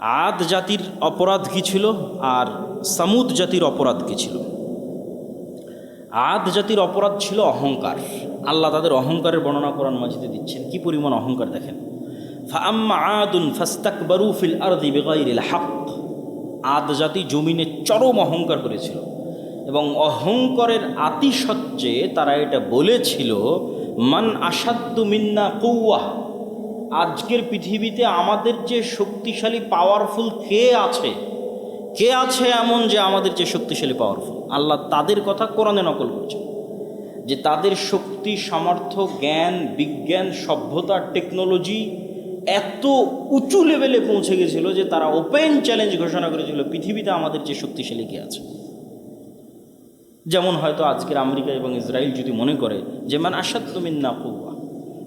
আদ জাতির অপরাধ কী ছিল আর সামুদ জাতির অপরাধ কী ছিল? আদ জাতির অপরাধ ছিল অহংকার। আল্লাহ তাদের অহংকারের বর্ণনা কোরআন মাজিদে দিচ্ছেন। কি পরিমাণ অহংকার দেখেন। ফাআম্মা আদুন ফাস্তাকবারু ফিল আরদি বিগাইরিল হক। আদ জাতি জমিনে চরম অহংকার করেছিল এবং অহংকারের আতিশয্যে তারা এটা বলেছিল, মান আসাদ্দু মিন্না কুওয়া। আজকের পৃথিবীতে আমাদের যে শক্তিশালী পাওয়ারফুল কে আছে এমন যে আমাদের যে শক্তিশালী পাওয়ারফুল? আল্লাহ তাদের কথা কোরআনে নকল করছে যে তাদের শক্তি, সামর্থ্য, জ্ঞান, বিজ্ঞান, সভ্যতা, টেকনোলজি এত উঁচু লেভেলে পৌঁছে গেছিল যে তারা ওপেন চ্যালেঞ্জ ঘোষণা করেছিল, পৃথিবীতে আমাদের যে শক্তিশালী কে আছে। যেমন হয়তো আজকের আমেরিকা এবং ইসরায়েল যদি মনে করে যে মান আসাদ্দু মিন্না কুওয়া,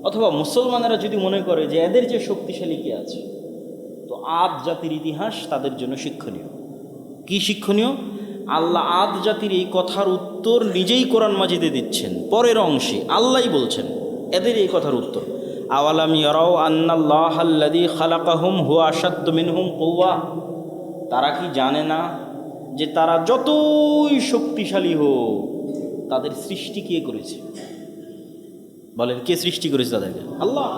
অথবা মুসলমানেরা যদি মনে করে যে এদের যে শক্তিশালী কে আছে, তো আদ জাতির ইতিহাস তাদের জন্য শিক্ষণীয়। কি শিক্ষণীয়? আল্লাহ আদ জাতির এই কথার উত্তর নিজেই কোরআন মাজিদে দিচ্ছেন। পরের অংশে আল্লাহই বলছেন এদের এই কথার উত্তর, আওয়ালাম ইয়ারাউ আন্নাল্লাহাল্লাযী খালাকাহুম হুয়া আশাদ্দু মিনহুম কুওয়া। তারা কি জানে না যে তারা যতই শক্তিশালী হোক, তাদের সৃষ্টি কে করেছে? বলেন, কে সৃষ্টি করেছে তাদেরকে? আল্লাহ।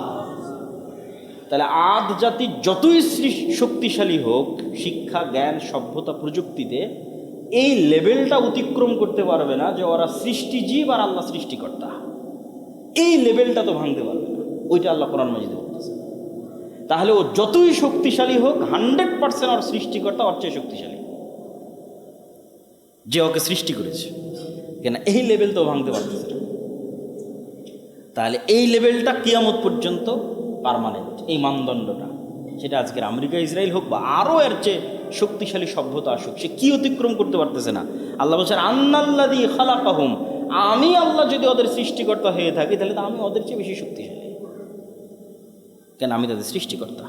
তাহলে আদ জাতি যতই শক্তিশালী হোক শিক্ষা, জ্ঞান, সভ্যতা, প্রযুক্তিতে, এই লেভেলটা অতিক্রম করতে পারবে না যে ওরা সৃষ্টিজীব আর আল্লাহ সৃষ্টিকর্তা। এই লেভেলটা তো ভাঙতে পারবে না। ওইটা আল্লাহ কোরআন মাজিদে বলতেছে। তাহলে ও যতই শক্তিশালী হোক 100% ওর সৃষ্টিকর্তা ওর চেয়ে শক্তিশালী, যে ওকে সৃষ্টি করেছে। কেন? এই লেভেল তো ভাঙতে পারতেছে না। তাহলে এই লেভেলটা কিয়ামত পর্যন্ত পার্মানেন্ট, এই মানদণ্ডটা। সেটা আজকের আমেরিকা, ইসরায়েল হোক বা আরও এর চেয়ে শক্তিশালী সভ্যতা আসুক, সে কি অতিক্রম করতে পারতেছে না। আল্লাহ বলছেন আন্নাল্লাযী খালাকাহুম, আমি আল্লাহ যদি ওদের সৃষ্টিকর্তা হয়ে থাকি তাহলে তো আমি ওদের চেয়ে বেশি শক্তিশালী। কেন? আমি তাদের সৃষ্টিকর্তা।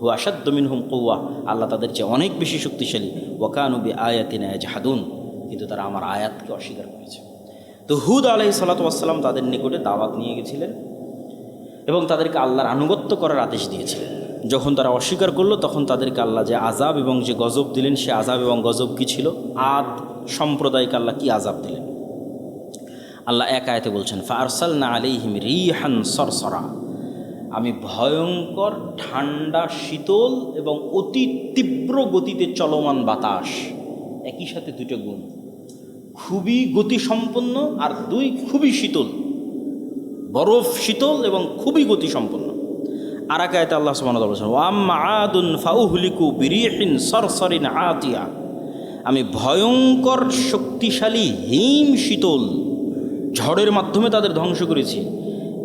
হুয়া আশাদ্দু মিনহুম কুওয়া, আল্লাহ তাদের চেয়ে অনেক বেশি শক্তিশালী। ওয়া কানু বিআয়াতিনা ইয়াজহাদুন, কিন্তু তারা আমার আয়াতকে অস্বীকার করেছে। তো হুদ আলাইহিস সালাতু ওয়াস সালাম তাদের নিকটে দাওয়াত নিয়ে গেছিলেন এবং তাদেরকে আল্লাহর আনুগত্য করার আদেশ দিয়েছিলেন। যখন তারা অস্বীকার করলো তখন তাদেরকে আল্লাহ যে আযাব এবং যে গজব দিলেন, সে আযাব এবং গজব কী ছিল? আদ সম্প্রদায়কে আল্লাহ কি আযাব দিলেন? আল্লাহ এক আয়াতে বলছেন, ফাআরসালনা আলাইহিম রিহান সরসরা, আমি ভয়ঙ্কর ঠান্ডা, শীতল এবং অতি তীব্র গতিতে চলমান বাতাস, একই সাথে দুটো গুণ, খুবই গতিসম্পন্ন আর দুই খুবই শীতল, বরফ শীতল এবং খুবই গতিসম্পন্ন। আর এক আয়াতে আল্লাহ সুবহানাহু ওয়া তাআলা বলেছেন, ওয়াম্মা আদুন ফাউহলিকু বিরিহিন সরসরিন আতিয়া, আমি ভয়ঙ্কর শক্তিশালী হিম শীতল ঝড়ের মাধ্যমে তাদের ধ্বংস করেছি।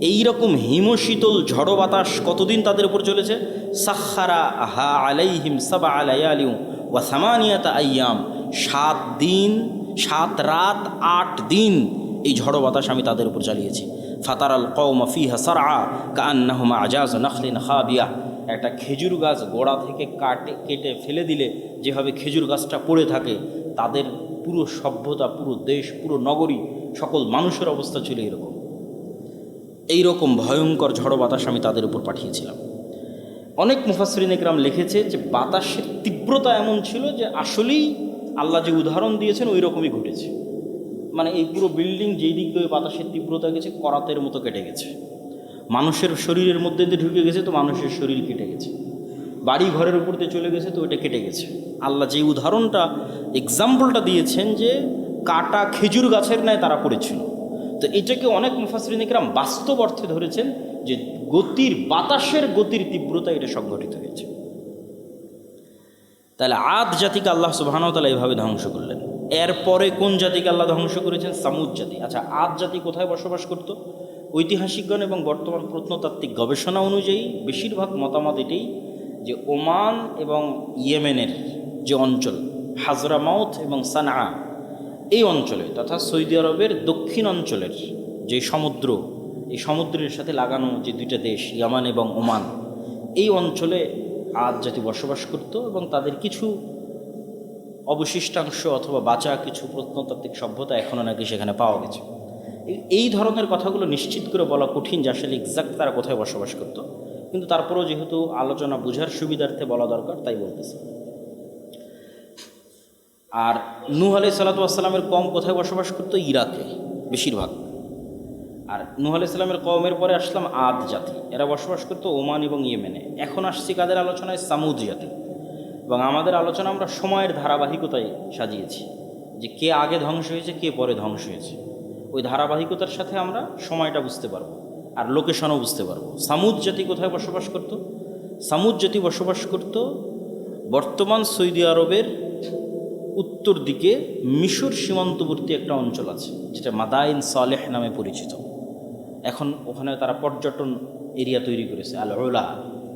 এই রকম হিমশীতল ঝড়ো বাতাস কতদিন তাদের উপর চলেছে? সাখারা হা আলাইহিম সাবআ লায়ালিন ওয়া সামানিয়াতা আইয়াম, 7 দিন 7 রাত 8 দিন এই ঝড়ো বাতাস আমি তাদের উপর চালিয়েছি। ফাতারাল কওমা ফিহা সারআ কাআন্নাহুম আজাযু নাখলিন খাবিয়া, একটা খেজুর গাছ গোড়া থেকে কেটে ফেলে দিলে যেভাবে খেজুর গাছটা পড়ে থাকে, তাদের পুরো সভ্যতা, পুরো দেশ, পুরো নগরী, সকল মানুষের অবস্থা ছিল এরকম। এইরকম ভয়ঙ্কর ঝড়ো বাতাস আমি তাদের উপর পাঠিয়েছিলাম। অনেক মুফাসসিরিন ইকরাম লিখেছে যে বাতাসের তীব্রতা এমন ছিল যে আসলেই আল্লাহ যে উদাহরণ দিয়েছেন ওই রকমই ঘটেছে। মানে এই পুরো বিল্ডিং যেই দিক দিয়ে বাতাসের তীব্রতা গেছে, করাতের মতো কেটে গেছে। মানুষের শরীরের মধ্যে দিয়ে ঢুকে গেছে, তো মানুষের শরীর কেটে গেছে। বাড়ি ঘরের উপর দিয়ে চলে গেছে, তো ওইটা কেটে গেছে। আল্লাহ যে উদাহরণটা, এক্সাম্পলটা দিয়েছেন যে কাটা খেজুর গাছের ন্যায় তারা পড়েছিল। তো এটাকে অনেক মুফাসসিরিন ইকরাম বাস্তব অর্থে ধরেছেন যে বাতাসের গতির তীব্রতা এটা সংঘটিত হয়েছে। তাহলে আদ জাতিকে আল্লাহ সুবহানাহু ওয়া তাআলা এভাবে ধ্বংস করলেন। এরপরে কোন জাতিকে আল্লাহ ধ্বংস করেছেন? সামুদ জাতি। আচ্ছা, আদ জাতি কোথায় বসবাস করত? ঐতিহাসিকগণ এবং বর্তমান প্রত্নতাত্ত্বিক গবেষণা অনুযায়ী বেশিরভাগ মতামত এটাই যে ওমান এবং ইয়েমেনের যে অঞ্চল, হাজরামাউত এবং সানআ, এই অঞ্চলে তথা সৌদি আরবের দক্ষিণ অঞ্চলের যে সমুদ্র, এই সমুদ্রের সাথে লাগানো যে দুইটা দেশ, ইয়ামান এবং ওমান, এই অঞ্চলে আদ জাতি বসবাস করত এবং তাদের কিছু অবশিষ্টাংশ অথবা বাঁচা কিছু প্রত্নতাত্ত্বিক সভ্যতা এখনও নাকি সেখানে পাওয়া গেছে। এই ধরনের কথাগুলো নিশ্চিত করে বলা কঠিন যে আসলে এক্সাক্ট তারা কোথায় বসবাস করত। কিন্তু তারপরেও যেহেতু আলোচনা বোঝার সুবিধার্থে বলা দরকার তাই বলতেছি। আর নূহ আলাইহিস সালাতু ওয়াস সালামের কওম কোথায় বসবাস করতো? ইরাকে বেশিরভাগ। আর নূহ আলাইহিস সালামের কওমের পরে আসলাম আদ জাতি, এরা বসবাস করতো ওমান এবং ইয়েমেনে। এখন আসছি কাদের আলোচনায়? সামুদ জাতি। এবং আমাদের আলোচনা আমরা সময়ের ধারাবাহিকতায় সাজিয়েছি, যে কে আগে ধ্বংস হয়েছে, কে পরে ধ্বংস হয়েছে। ওই ধারাবাহিকতার সাথে আমরা সময়টা বুঝতে পারবো আর লোকেশনও বুঝতে পারবো। সামুদ জাতি কোথায় বসবাস করত? সামুদ জাতি বসবাস করত বর্তমান সৌদি আরবের উত্তর দিকে মিশর সীমান্তবর্তী একটা অঞ্চল আছে, যেটা মাদাইন সালেহ নামে পরিচিত। এখন ওখানে তারা পর্যটন এরিয়া তৈরি করেছে, আল ওলা,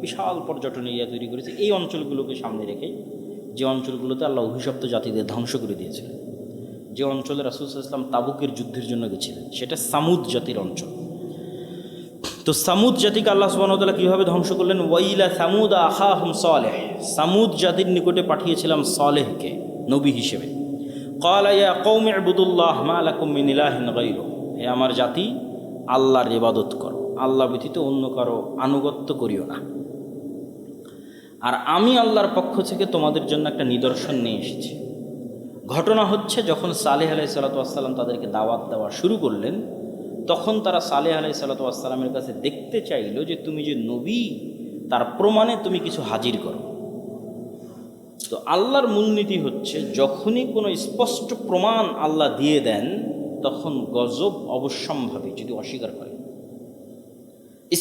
বিশাল পর্যটন এরিয়া তৈরি করেছে। এই অঞ্চলগুলোকে সামনে রেখে, যে অঞ্চলগুলোতে আল্লাহ অভিশপ্ত জাতিদের ধ্বংস করে দিয়েছিলেন, যে অঞ্চলে রাসূল সাল্লাল্লাহু আলাইহি ওয়াসাল্লাম তাবুকের যুদ্ধের জন্য গেছিলেন, সেটা সামুদ জাতির অঞ্চল। তো সামুদ জাতিকে আল্লাহ সুবহানাহু ওয়া তাআলা কীভাবে ধ্বংস করলেন? ওয়াইলা সামুদ আখাহুম সালেহ, সামুদ জাতির নিকটে পাঠিয়েছিলাম সালেহকে নবী হিসেবে। ক্বালা ইয়া কওমি ইবুদুল্লাহ মা লাকুম মিন ইলাহিন গায়রুহু, হে আমার জাতি, আল্লাহর ইবাদত করো, আল্লাহ ব্যতীত অন্য কারো আনুগত্য করিও না। আর আমি আল্লাহর পক্ষ থেকে তোমাদের জন্য একটা নিদর্শন নিয়ে এসেছি। ঘটনা হচ্ছে, যখন সালেহ আলাইহিস সালাতু ওয়াস সালাম তাদেরকে দাওয়াত দেওয়া শুরু করলেন, তখন তারা সালেহ আলাইহিস সালাতু ওয়াস সালামের কাছে দেখতে চাইল যে তুমি যে নবী, তার প্রমাণে তুমি কিছু হাজির করো। তো আল্লাহর মূলনীতি হচ্ছে, যখনই কোনো স্পষ্ট প্রমাণ আল্লাহ দিয়ে দেন, তখন গজব অবশ্যম্ভাবী যদি অস্বীকার করে।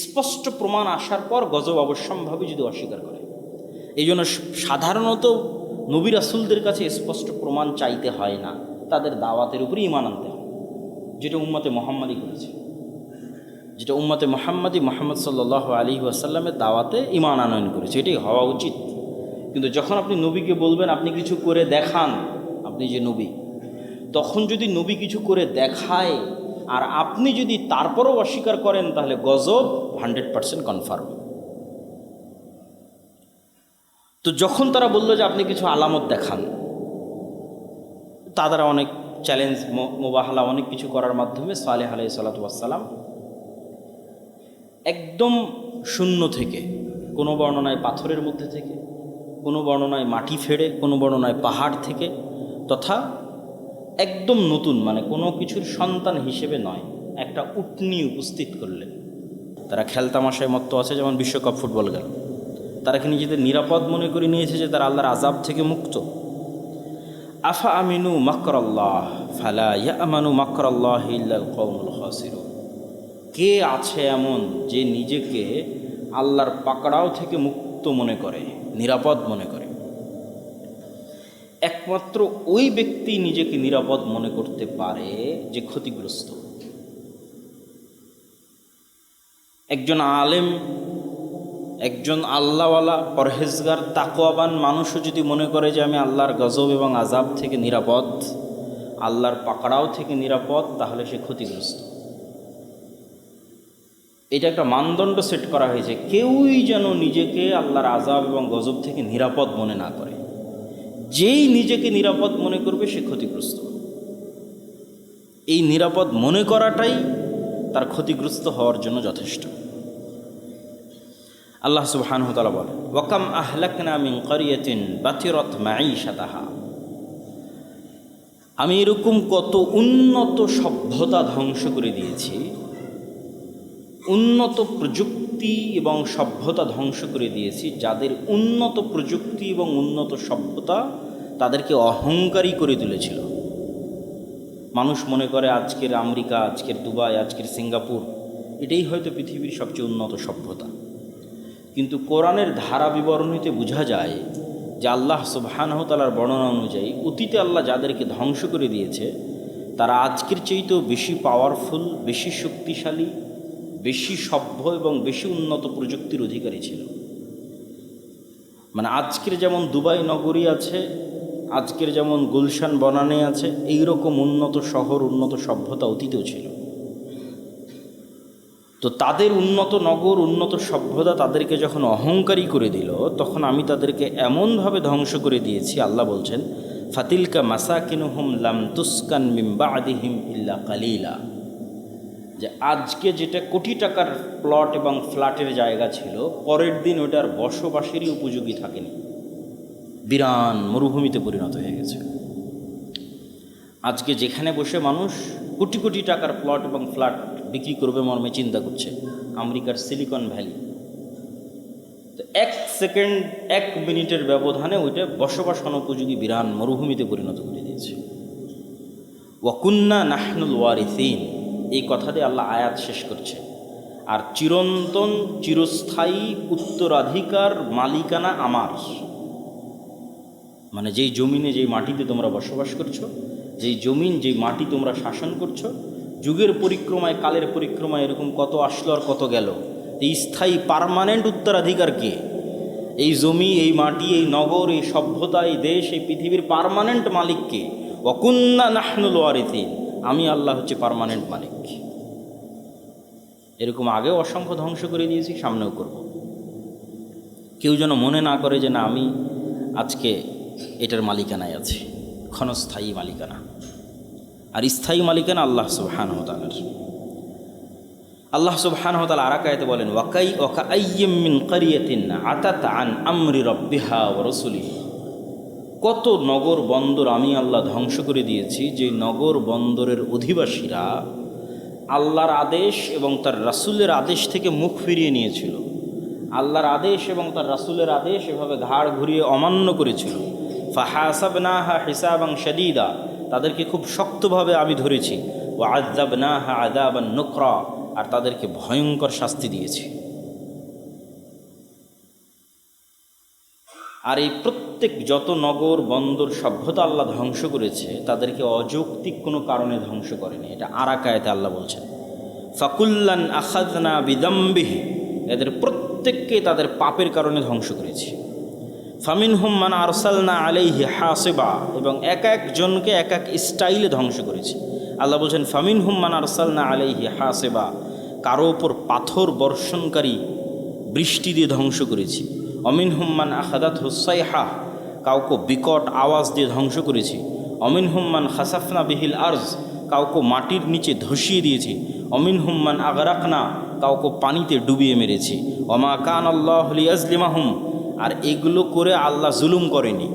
স্পষ্ট প্রমাণ আসার পর গজব অবশ্যম্ভাবী যদি অস্বীকার করে। এই জন্য সাধারণত নবী রাসূলদের কাছে স্পষ্ট প্রমাণ চাইতে হয় না, তাদের দাওয়াতের উপরে ঈমান আনতে হয়, যেটা উম্মতে মুহাম্মাদি করেছে, যেটা উম্মতে মুহাম্মাদি মুহাম্মদ সাল্লাল্লাহু আলাইহি ওয়াসাল্লামের দাওয়াতে ঈমান আনয়ন করেছে, এটাই হওয়া উচিত। কিন্তু যখন আপনি নবীকে বলবেন আপনি কিছু করে দেখান, আপনি যে নবী, তখন যদি নবী কিছু করে দেখায় আর আপনি যদি তারপরও অস্বীকার করেন, তাহলে গজব 100% কনফার্ম। তো যখন তারা বললো যে আপনি কিছু আলামত দেখান, তারা অনেক চ্যালেঞ্জ মোবাহলা অনেক কিছু করার মাধ্যমে সালেহ আলাইহিস সালাতু ওয়াস সালাম একদম শূন্য থেকে, কোনো বর্ণনায় পাথরের মধ্যে থেকে, কোনো বর্ণনায় মাটি ফেড়ে, কোনো বর্ণনায় পাহাড় থেকে, তথা একদম নতুন, মানে কোনো কিছুর সন্তান হিসেবে নয়, একটা উটনি উপস্থিত করলেন। তারা খেলতামাশায় মত্ত আছে, যেমন বিশ্বকাপ ফুটবল গেল, তারা কি নিজেদের নিরাপদ মনে করে নিয়েছে যে তারা আল্লাহর আযাব থেকে মুক্ত? আফা আমিনু মাকরাল্লাহ ফালা ইয়ামানু মাকরাল্লাহি ইল্লাল কওমুল খাসিরুন। কে আছে এমন যে নিজেকে আল্লাহর পাকড়াও থেকে মুক্ত মনে করে, নিরাপদ মনে করে? একমাত্র ওই ব্যক্তি নিজেকে নিরাপদ মনে করতে পারে যে ক্ষতিগ্রস্ত। একজন আলেম, একজন আল্লাহওয়ালা, পরহেজগার, তাকওয়াবান মানুষও যদি মনে করে যে আমি আল্লাহর গজব এবং আযাব থেকে নিরাপদ, আল্লাহর পাকড়াও থেকে নিরাপদ, তাহলে সে ক্ষতিগ্রস্ত। এটা একটা মানদণ্ড সেট করা হয়েছে, কেউই যেন নিজেকে আল্লাহর আযাব এবং গজব থেকে নিরাপদ মনে না করে। যেই নিজেকে নিরাপদ মনে করবে সে ক্ষতিগ্রস্ত। এই নিরাপদ মনে করাটাই তার ক্ষতিগ্রস্ত হওয়ার জন্য যথেষ্ট। আল্লাহ সুবহানাহু ওয়া তাআলা বলেন, ওয়াকাম আহলাকনা মিন ক্বরিয়াতিন বাতিরাত মাঈশাতাহা, আমি এরকম কত উন্নত সভ্যতা ধ্বংস করে দিয়েছি, উন্নত প্রযুক্তি এবং সভ্যতা ধ্বংস করে দিয়েছি, যাদের উন্নত প্রযুক্তি এবং উন্নত সভ্যতা তাদেরকে অহংকারী করে তুলেছিল। মানুষ মনে করে আজকের আমেরিকা, আজকের দুবাই, আজকের সিঙ্গাপুর, এটাই হয়তো পৃথিবীর সবচেয়ে উন্নত সভ্যতা। কিন্তু কোরআনের ধারা বিবরণীতে বোঝা যায় যে আল্লাহ সুবহানাহু ওয়া তাআলার বর্ণনা অনুযায়ী অতীতে আল্লাহ যাদেরকে ধ্বংস করে দিয়েছে, তারা আজকের চাইতেও বেশি পাওয়ারফুল, বেশি শক্তিশালী, বেশি সভ্য এবং বেশি উন্নত প্রযুক্তির অধিকারী ছিল। মানে আজকের যেমন দুবাই নগরী আছে, আজকের যেমন গুলশান বনানী আছে, এইরকম উন্নত শহর, উন্নত সভ্যতা অতীতেও ছিল। তো তাদের উন্নত নগর, উন্নত সভ্যতা তাদেরকে যখন অহংকারী করে দিল, তখন আমি তাদেরকে এমনভাবে ধ্বংস করে দিয়েছি, আল্লাহ বলছেন, ফাতিলকা মাসাকিনুহুম লাম তুসকান মিন বা'দিহিম ইল্লা কালিলা, যে আজকে যেটা কোটি টাকার প্লট এবং ফ্ল্যাটের জায়গা ছিল, পরের দিন ওটার বসবাসেরই উপযোগী থাকেনি, বিরান মরুভূমিতে পরিণত হয়ে গেছে। আজকে যেখানে বসে মানুষ কোটি কোটি টাকার প্লট এবং ফ্ল্যাট বিক্রি করবে মর্মে চিন্তা করছে, আমেরিকার সিলিকন ভ্যালি, তো 1 সেকেন্ড 1 মিনিটের ব্যবধানে ওইটা বসবাস অনুপযোগী বিরান মরুভূমিতে পরিণত করে দিয়েছে। ওয়াকুন্না নাহনুল ওয়ারিসিন, এই কথা দিয়ে আল্লাহ আয়াত শেষ করছে। আর চিরন্তন চিরস্থায়ী উত্তরাধিকার মালিকানা আমার, মানে যেই জমিনে যেই মাটিতে তোমরা বসবাস করছো, যেই জমিন যেই মাটি তোমরা শাসন করছো, যুগের পরিক্রমায় কালের পরিক্রমায় এরকম কত আসলো আর কত গেল, এই স্থায়ী পার্মানেন্ট উত্তরাধিকার কে? এই জমি, এই মাটি, এই নগর, এই সভ্যতা, এই দেশ, এই পৃথিবীর পার্মানেন্ট মালিক কে? ওয়াকুন্না নাহনুল ওয়ারিসিন, আমি আল্লাহ হচ্ছে পার্মানেন্ট মালিক। এরকম আগেও অসংখ্য ধ্বংস করে দিয়েছি, সামনেও করব। কেউ যেন মনে না করে যে না আমি আজকে এটার মালিকানায় আছি। ক্ষণস্থায়ী মালিকানা, আর স্থায়ী মালিকানা আল্লাহ সুবহানাহু ওয়া তাআলার। আল্লাহ সুবহানাহু ওয়া তাআলা আরেক আয়াতে বলেন, ওয়াকাইয়্যিম মিন ক্বরিয়াতিন আতাত আন আমরি রাব্বিহা ওয়া রাসূলিহি, কত নগর বন্দর আমি আল্লাহ ধ্বংস করে দিয়েছি, যে নগর বন্দরের অধিবাসীরা আল্লাহর আদেশ এবং তার রাসূলের আদেশ থেকে মুখ ফিরিয়ে নিয়েছিল। আল্লাহর আদেশ এবং তার রাসূলের আদেশ এভাবে ঘাড় ঘুরিয়ে অমান্য করেছিল। ফাহাসাবনাহা হিসাবান শাদীদা, তাদেরকে খুব শক্তভাবে আমি ধরেছি। ওয়া আযাবনাহা আযাবান নুকরা, আর তাদেরকে ভয়ঙ্কর শাস্তি দিয়েছি। আর এই প্রত্যেক যত নগর বন্দর সভ্যতা আল্লাহ ধ্বংস করেছে, তাদেরকে অযৌক্তিক কোনো কারণে ধ্বংস করেনি। এটা আরেক আয়াতে আল্লাহ বলছেন, ফাকুল্লান আখাযনা বিযামবিহি, এদের প্রত্যেককে তাদের পাপের কারণে ধ্বংস করেছি। ফামিনহুম মান আরসালনা আলাইহি হাসিবা, এবং এক একজনকে এক এক স্টাইলে ধ্বংস করেছি। আল্লাহ বলছেন ফামিনহুম মান আরসালনা আলাইহি হাসিবা, কারো ওপর পাথর বর্ষণকারী বৃষ্টি দিয়ে ধ্বংস করেছি। অমিনহুম মান আখাদাতহু সাইহা, কাউকে বিকট আওয়াজ দিয়ে ধ্বংস করেছি। অমিনহুম মান খাসাফনা বিহিল আরজ, কাউকে মাটির নিচে ধসিয়ে দিয়েছি। অমিনহুম মান আগরাকনা, কাউকে পানিতে ডুবিয়ে মেরেছি। ওমা কান আল্লাহু লিয়াজলিমাহুম, আর এগুলো করে আল্লাহ জুলুম করেনি।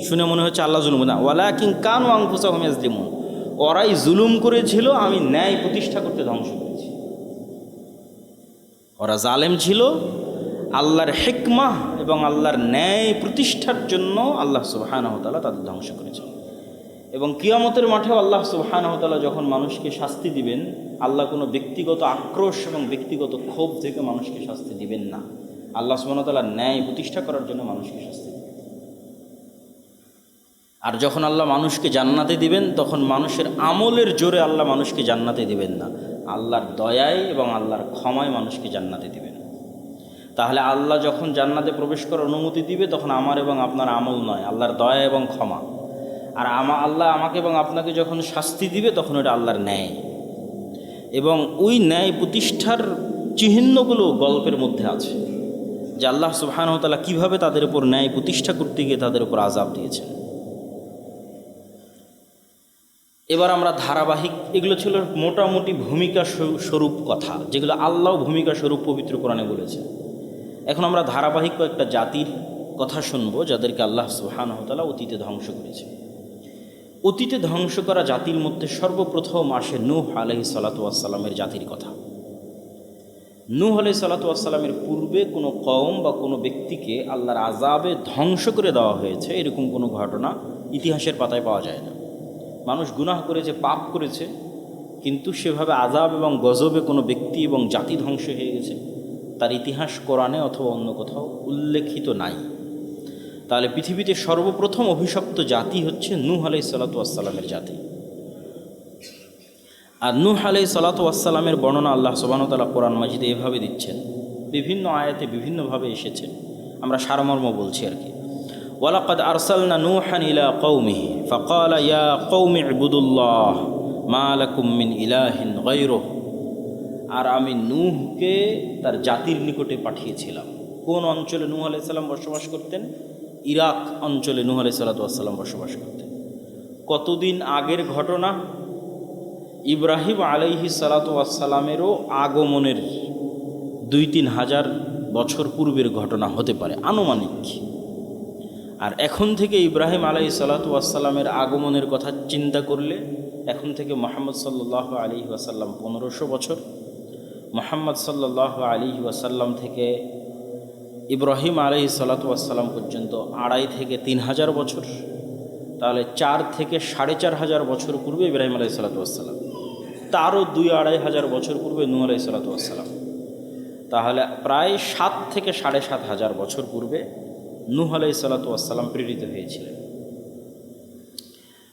শুনে মনে হচ্ছে আল্লাহ জুলুম না, ওয়ালাকিন কানু আনফুসাহুম ইয়াজলিমুন, ওরাই জুলুম করেছিল, আমি ন্যায় প্রতিষ্ঠা করতে ধ্বংস করেছি। ওরা জালেম ছিল, আল্লাহর হিকমাহ এবং আল্লাহর ন্যায় প্রতিষ্ঠার জন্য আল্লাহ সুবহানাহু ওয়া তাআলা তাদের ধ্বংস করেছেন। এবং কিয়ামতের মাঠেও আল্লাহ সুবহানাহু ওয়া তাআলা যখন মানুষকে শাস্তি দিবেন, আল্লাহ কোনো ব্যক্তিগত আক্রোশ এবং ব্যক্তিগত ক্ষোভ থেকে মানুষকে শাস্তি দিবেন না। আল্লাহ সুবহানাহু ওয়া তাআলা ন্যায় প্রতিষ্ঠা করার জন্য মানুষকে শাস্তি দিবেন। আর যখন আল্লাহ মানুষকে জান্নাতে দিবেন, তখন মানুষের আমলের জোরে আল্লাহ মানুষকে জান্নাতে দিবেন না, আল্লাহর দয়ায় এবং আল্লাহর ক্ষমায় মানুষকে জান্নাতে দিবেন। তাহলে আল্লাহ যখন জান্নাতে প্রবেশ করার অনুমতি দিবে, তখন আমার এবং আপনার আমল নয়, আল্লাহর দয়া এবং ক্ষমা। আর আল্লাহ আমাকে এবং আপনাকে যখন শাস্তি দিবে, তখন ওটা আল্লাহর ন্যায়। এবং ওই ন্যায় প্রতিষ্ঠার চিহ্নগুলো গল্পের মধ্যে আছে, যে আল্লাহ সুবহানাহু ওয়া তাআলা কীভাবে তাদের উপর ন্যায় প্রতিষ্ঠা করতে গিয়ে তাদের উপর আযাব দিয়েছেন। এবার আমরা ধারাবাহিক, এগুলো ছিল মোটামুটি ভূমিকা স্বরূপ কথা, যেগুলো আল্লাহ ভূমিকা স্বরূপ পবিত্র কোরআনে বলেছে। এখন আমরা ধারাবাহিক কয়েকটা জাতির কথা শুনবো, যাদেরকে আল্লাহ সুবহানাহু ওয়া তাআলা অতীতে ধ্বংস করেছে। অতীতে ধ্বংস করা জাতির মধ্যে সর্বপ্রথম আসে নূহ আলাইহিস সালাতু ওয়াস সালামের জাতির কথা। নূহ আলাইহিস সালাতু ওয়াস সালামের পূর্বে কোনো কওম বা কোনো ব্যক্তিকে আল্লাহর আযাবে ধ্বংস করে দেওয়া হয়েছে, এরকম কোনো ঘটনা ইতিহাসের পাতায় পাওয়া যায় না। মানুষ গুনাহ করেছে, পাপ করেছে, কিন্তু সেভাবে আযাব এবং গজবে কোনো ব্যক্তি এবং জাতি ধ্বংস হয়ে গেছে, তার ইতিহাস কোরআনে অথবা অন্য কোথাও উল্লেখিত নাই। তাহলে পৃথিবীতে সর্বপ্রথম অভিশপ্ত জাতি হচ্ছে নূহ আলাইহিস সালাতু ওয়াস সালামের জাতি। আর নূহ আলাইহিস সালাতু ওয়াস সালামের বর্ণনা আল্লাহ সুবহানাহু ওয়া তাআলা কোরআন মাজিদে এভাবে দিচ্ছেন, বিভিন্ন আয়াতে বিভিন্নভাবে এসেছে, আমরা সারমর্ম বলছি আর কি। ওয়ালাকাদ আরসালনা নূহান ইলা কওমিহি ফাকালা ইয়া কওমি ইবুদুল্লাহ মা লাকুম মিন ইলাহিন গায়রুহু, আর আমি নূহকে তার জাতির নিকটে পাঠিয়েছিলাম। কোন অঞ্চলে নূহ আলাইহিস সালাম বসবাস করতেন? ইরাক অঞ্চলে নূহ আলাইহিস সালাতু ওয়াস সালাম বসবাস করতেন। কতদিন আগের ঘটনা? ইব্রাহিম আলাইহিস সালাতু ওয়াস সালামেরও আগমনের 2-3 হাজার বছর পূর্বের ঘটনা হতে পারে আনুমানিক। আর এখন থেকে ইব্রাহিম আলাইহিস সালাতু ওয়াস সালামের আগমনের কথা চিন্তা করলে এখন থেকে মুহাম্মদ সাল্লাল্লাহু আলাইহি ওয়াসাল্লাম 1500 বছর, মুহাম্মদ সাল্লাল্লাহু আলাইহি ওয়াসাল্লাম থেকে ইব্রাহিম আলাইহিস সালাতু ওয়াস সালাম পর্যন্ত 2.5 থেকে 3,000 বছর, তাহলে 4 থেকে 4,500 বছর পূর্বে ইব্রাহিম আলাইহিস সালাতু ওয়াস সালাম, তারও 2-2.5 হাজার বছর পূর্বে নূহ আলাইহিস সালাতু ওয়াস সালাম, তাহলে প্রায় 7 থেকে 7,500 বছর পূর্বে নূহ আলাইহিস সালাতু ওয়াস সালাম প্রেরিত হয়েছিলেন।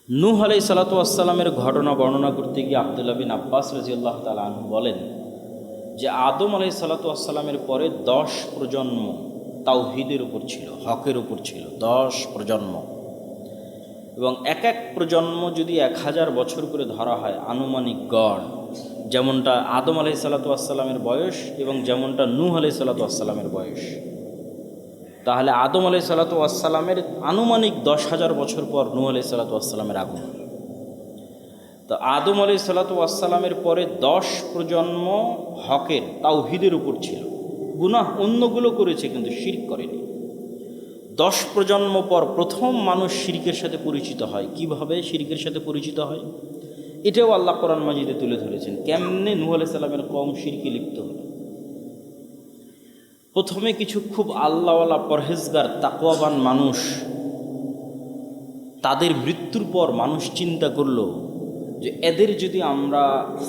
নূহ আলাইহিস সালাতু ওয়াস সালামের ঘটনা বর্ণনা করতে গিয়ে আব্দুল্লাহ বিন আব্বাস রাদিয়াল্লাহু তাআলা আনহু বলেন যে আদম আলাইহিস সালাতু ওয়াস সালামের পরে 10 প্রজন্ম তাওহীদের উপর ছিল, হকের উপর ছিল, 10 প্রজন্ম, এবং এক এক প্রজন্ম যদি 1000 বছর করে ধরা হয় আনুমানিক গড়, যেমনটা আদম আলাইহিস সালাতু ওয়াস সালামের বয়স এবং যেমনটা নূহ আলাইহিস সালাতু ওয়াস সালামের বয়স, তাহলে আদম আলাইহিস সালাতু ওয়াস সালামের আনুমানিক 10,000 বছর পর নূহ আলাইহিস সালাতু ওয়াস সালামের আগমন। তো আদম আলাইহিস সালাতু ওয়াস সালামের পরে 10 প্রজন্ম হকের তাওহীদের উপর ছিল, গুনাহ অন্যগুলো করেছে কিন্তু শিরক করেনি। 10 প্রজন্ম পর প্রথম মানুষ শিরকের সাথে পরিচিত হয়। কিভাবে শিরকের সাথে পরিচিত হয় এটাও আল্লাহ কোরআন মাজিদে তুলে ধরেছেন, কেমনে নূহ আলাইহিস সালামের কওম শিরকে লিপ্ত হলো। প্রথমে কিছু খুব আল্লাহওয়ালা পরহেজগার তাকওয়াবান মানুষ, তাদের মৃত্যুর পর মানুষ চিন্তা করলো যে এদের যদি আমরা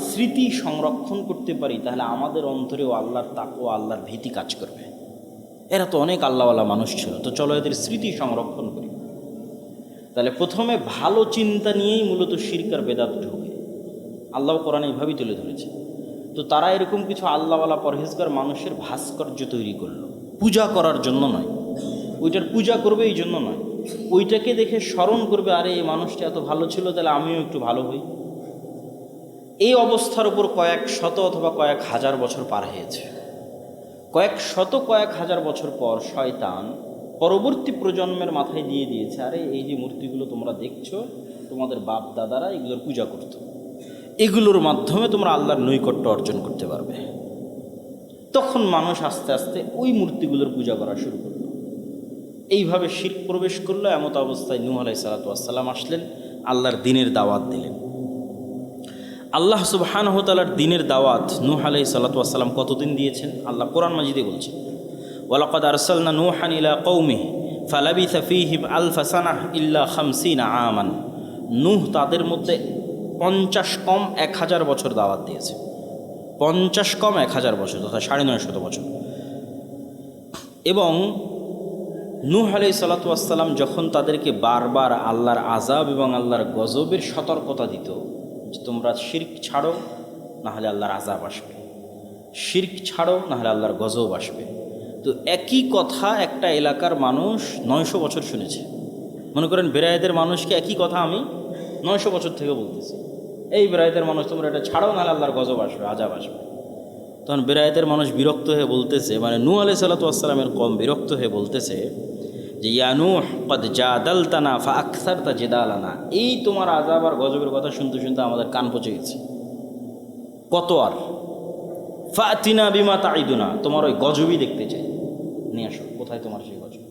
স্মৃতি সংরক্ষণ করতে পারি তাহলে আমাদের অন্তরেও আল্লাহর তাকওয়া, আল্লাহর ভীতি কাজ করবে। এরা তো অনেক আল্লাহওয়ালা মানুষ ছিল, তো চলো এদের স্মৃতি সংরক্ষণ করি। তাহলে প্রথমে ভালো চিন্তা নিয়েই মূলত শিরক আর বেদাত ঢোকে। আল্লাহ কোরআন এইভাবেই তুলে ধরেছে। তো তারা এরকম কিছু আল্লাহওয়ালা পরহেজগার মানুষের ভাস্কর্য তৈরি করলো, পূজা করার জন্য নয়, ওইটার পূজা করবে এই জন্য নয়, ওইটাকে দেখে স্মরণ করবে, আরে এই মানুষটা এত ভালো ছিল, তাহলে আমিও একটু ভালো হই। এই অবস্থার উপর কয়েক শত অথবা কয়েক হাজার বছর পার হয়েছে। কয়েক শত কয়েক হাজার বছর পর শয়তান পরবর্তী প্রজন্মের মাথায় দিয়ে দিয়েছে, আরে এই যে মূর্তিগুলো তোমরা দেখছো, তোমাদের বাপ দাদারা এগুলোর পূজা করতো, এগুলোর মাধ্যমে তোমরা আল্লাহর নৈকট্য অর্জন করতে পারবে। তখন মানুষ আস্তে আস্তে ওই মূর্তিগুলোর পূজা করা শুরু করলো। এইভাবে শিরক প্রবেশ করলো। এমত অবস্থায় নূহ আলাইহিস সালাতু ওয়াস সালাম আসলেন, আল্লাহর দ্বীনের দাওয়াত দিলেন। আল্লাহ সুবহানাহু ওয়া তাআলার দ্বীনের দাওয়াত নূহ আলাইহিস সালাতু ওয়াস সালাম কতদিন দিয়েছেন আল্লাহ কোরআন মাজিদে বলছেন, ওয়ালাকাদ আরসালনা নূহান ইলা কওমিহি ফালাবিসা ফীহিম আলফা সানাহ ইল্লা 50 আমান। নূহ তাদের মধ্যে 50 কম 1000 বছর দাওয়াত দিয়েছে। 50 কম 1000 বছর, তথা 950 বছর। এবং নূহ আলাইহিস সালাতু ওয়াস সালাম যখন তাদেরকে বারবার আল্লাহর আযাব এবং আল্লাহর গজবের সতর্কতা দিত যে তোমরা শিরক ছাড়ো না হলে আল্লাহর আযাব আসবে, শিরক ছাড়ো না হলে আল্লাহর গজব আসবে, তো একই কথা একটা এলাকার মানুষ 900 বছর শুনেছে। মনে করেন বেরায়েতের মানুষকে একই কথা আমি 900 বছর থেকে বলতেছি, এই বেরায়েতের মানুষ তোমরা এটা ছাড়ো নাহলে আল্লাহর গজব আসবে, আযাব আসবে। তখন বেরায়েতের মানুষ বিরক্ত হয়ে বলতেছে, মানে নূহ আলাইহিস সালাতু ওয়াস সালামের কওম বিরক্ত হয়ে বলতেছে যে ইয়া নূহ ক্বাদ জাদালতানা ফাআকসারতা জিদালানা, এই তোমার আযাব আর গজবের কথা শুনতে শুনতে আমাদের কান পচে গেছে, কত আর। ফাতিনা বিমা তাইদুনা, তোমার ওই গজবই দেখতে চাই, নিয়ে আসো, কোথায় তোমার সেই গজব।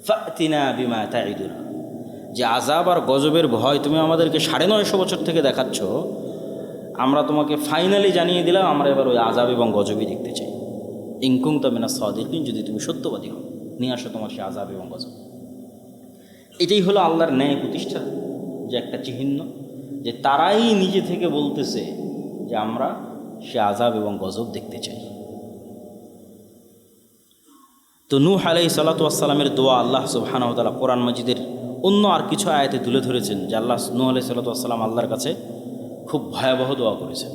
ফাতিনা বিমা তাইদুনা, যে আযাব আর গজবের ভয় তুমি আমাদেরকে 950 বছর থেকে দেখাচ্ছ, আমরা তোমাকে ফাইনালি জানিয়ে দিলাম আমরা এবার ওই আযাব এবং গজবই দেখতে চাই। ইন কুনতা মিনাস সাদিকিন, যদি তুমি সত্যবাদী হও, নিয়ে আসো তোমার সেই আযাব এবং গজব। এটাই হলো আল্লাহর ন্যায় প্রতিষ্ঠা, যে একটা চিহ্ন যে তারাই নিজে থেকে বলতেছে যে আমরা সে আযাব এবং গজব দেখতে চাই। তো নূহ আলাইহিস সালাতু ওয়াস সালামের দোয়া আল্লাহ সুবহানাহু ওয়া তাআলা কোরআন মাজিদের অন্য আর কিছু আয়াতে তুলে ধরেছেন যে আল্লাহ নূহ আলাইহিস সালাতু ওয়াস সালাম আল্লাহর কাছে খুব ভয়াবহ দোয়া করেছেন,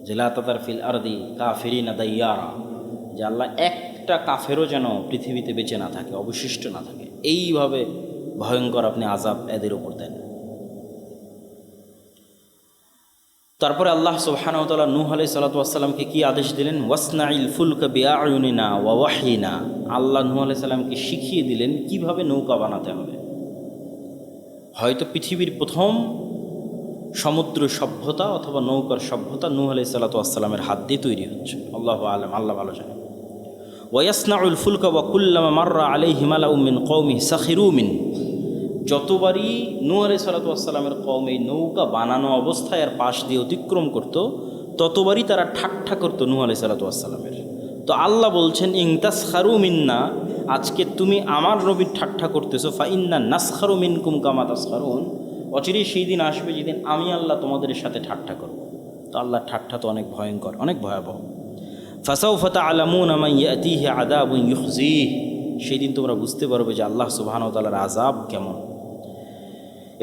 যে লা তাযার ফিল আরদি কাফিরিনা দাইয়ারা, যে আল্লাহ একটা কাফেরও যেন পৃথিবীতে বেঁচে না থাকে, অবশিষ্ট না থাকে, এইভাবে ভয়ঙ্কর আপনি আযাব এদের উপর দেন। তারপরে আল্লাহ সুবহানাহু ওয়া তাআলা নূহ আলাইহিস সালাতু ওয়াস সালামকে কি আদেশ দিলেন, ওয়াসনাইল ফুলকা বিআয়ুনিনা ওয়া ওয়াহিনা, আল্লাহ নূহ আলাইহিস সালামকে শিখিয়ে দিলেন কিভাবে নৌকা বানাতে হবে। হয়তো পৃথিবীর প্রথম সমুদ্র সভ্যতা অথবা নৌকার সভ্যতা নূহ আলাইহিস সালাতু ওয়াস সালামের হাত দিয়ে তৈরি হচ্ছে। আল্লাহু আ'লাম, আল্লাহ ভালো জানেন। ওয়াসনাউল ফুলকা ওয়া কুল্লামা মাররা আলাইহি মালাউম মিন কওমিহি সাখিরু মিন, যতবারই নূহ আলাইহিস সালাতু ওয়াস সালামের কওম এই নৌকা বানানো অবস্থায় আর পাশ দিয়ে অতিক্রম করত, ততবারই তারা ঠাট্টা করতো নূহ আলাইহিস সালাতু ওয়াস সালামের। তো আল্লাহ বলছেন, ইন তাসখারু মিন্না, আজকে তুমি আমার নবীর ঠাট্টা করতেছো, ফা ইন্না নাসখারু মিনকুম কামা তাসখারুন, অচিরেই সেই দিন আসবে যেদিন আমি আল্লাহ তোমাদের সাথে ঠাট্টা করব। তো আল্লাহর ঠাট্টা তো অনেক ভয়ঙ্কর, অনেক ভয়াবহ। ফাসাউফা তা'লামুনা মান ইয়াতিহি আযাবুন ইউখজিহ, সেই দিন তোমরা বুঝতে পারবে যে আল্লাহ সুবহানাহু ওয়া তাআলার আযাব কেমন।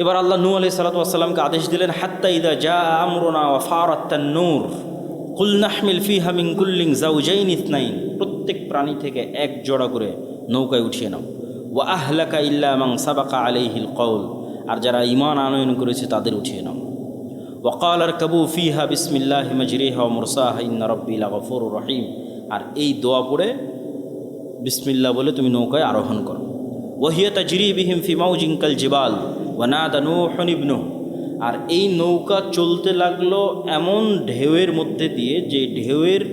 এবার আল্লাহ নূহ আলাইহিস সালাতু ওয়াস সালামকে আদেশ দিলেন, হাত্তা ইযা জাআ আমরুনা ওয়া ফারাত তান্নুর কুল নাহমিল ফিহা মিন কুল্লিন যাওজাইন ইসনাইন, প্রত্যেক প্রাণী থেকে এক জোড়া করে নৌকায় উঠিয়ে নাও। ওয়া আহলাকা ইল্লা মান সাবাকা আলাইহিল কওল, আর যারা ঈমান আনয়ন করেছে তাদের উঠিয়ে নাও। ওয়া ক্বালা ইরকাবু ফিহা বিসমিল্লাহি মাজরিহা ওয়া মুরসাহা ইন্না রাব্বি লাগফুরুর রহিম, আর এই দোয়া পড়ে বিসমিল্লাহ বলে তুমি নৌকায় আরোহণ করো। ওয়া হিয়া তাজরি বিহিম ফি মাউজিন কাল জিবাল ওয়া নাদা নূহুন ইবনুহু, আর এই নৌকা চলতে লাগলো এমন ঢেউয়ের মধ্যে দিয়ে যে ঢেউয়ের